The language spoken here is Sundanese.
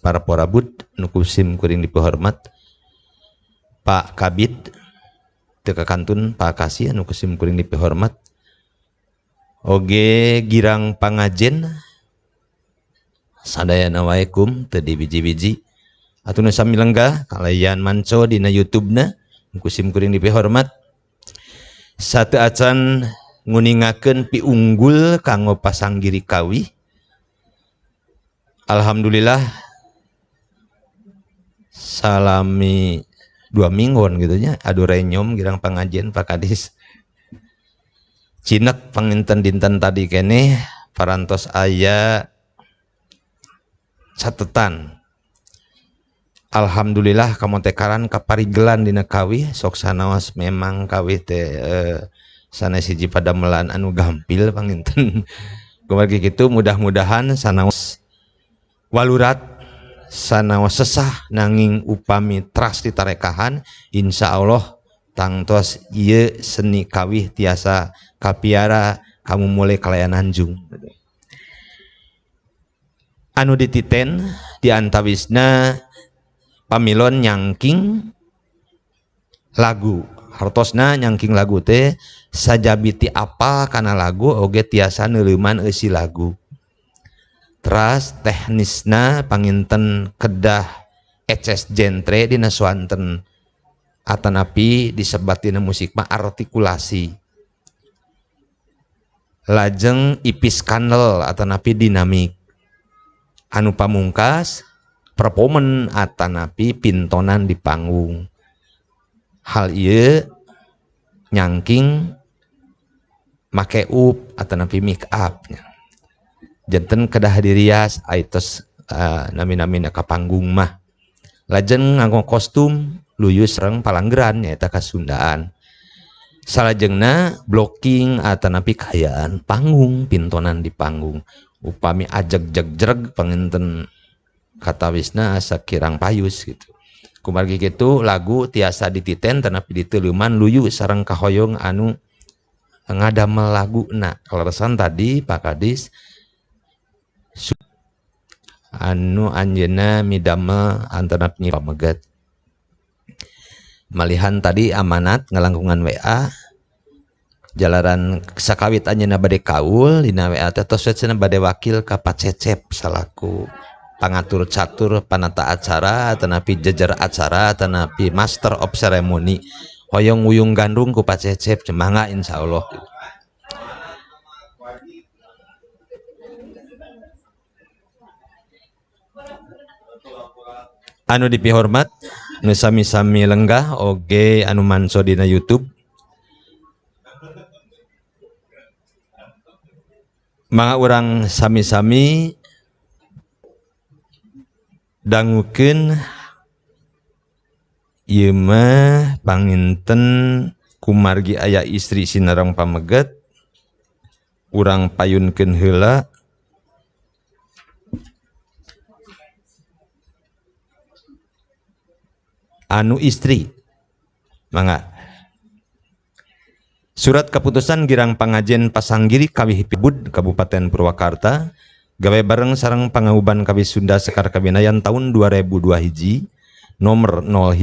para porabut nukusim kuring dipehormat Pak Kabid teka kantun Pak Kasih nukusim kuring dipehormat oge girang pangajen sadayana wae kum teu dibiji-biji atuna sami lenggah kalayan manco dina YouTube-na nukusim kuring dipehormat sate acan nguningakeun pi unggul kanggo pasanggiri kawih. Alhamdulillah salami 2 minggon gitunya adu renyom girang pangajian Pak Kadis cinek panginten dinten tadi kene parantos aya catetan. Alhamdulillah kamotekaran kaparigelan dina kawih sok sanaos memang kawih teh sanes hiji padamelan anu gampil panginten kumargi kitu mudah-mudahan sanaos walurat sanaos sesah nanging upami teras ditarekahan insya Allah tangtos ieu seni kawih tiasa kapiara kamu mulai kalayan jung anu dititen diantawisna pamilon nyangking lagu hartosna nyangking lagu teh sajabiti apa kana lagu oge tiasa neuleuman eusi lagu. Teras teknisna panginten kedah eces genre dina swanten atanapi disebat dina musik mah artikulasi lajeng ipis kandel atanapi dinamik anu pamungkas performen atanapi pintonan di panggung hal ieu nyangking make up atanapi make up janten kedah dirias aitos nami-nami ka panggung mah lajeng nganggo kostum luyus sareng palanggeran nyaeta kasundaan salajengna blocking atanapi kayaan panggung pintonan di panggung upami ajeg jegreg panginten katawisna asa kirang payus gitu kumargi kitu lagu tiasa dititen tanapi diteuleuman luyu sareng kahoyong anu ngadamel laguna kaleresan tadi Pak Kadis anu anjeunna midamel antara penyi pameget malihan tadi amanat ngalangkungan WA jalaran sakawit anjeunna bade kaul dina WA teh tos cenah bade wakil ka Pak Cecep salaku pangatur catur panata acara tanapi jejer acara tanapi master of ceremony hoyong uyung gandung ku Pak Cecep cemangga insyaallah anu dipihormat nu sami-sami lenggah oge anu manso dina YouTube mangga urang sami-sami dangukeun ieu mah panginten kumargi aya istri sinareng pameget urang payunkeun heula anu istri mangga surat keputusan girang pangajen pasanggiri kawih Pibud Kabupaten Purwakarta gawe bareng sareng pangauban kawih Sunda Sekar Kabinayan tahun 2002 hiji nomor 0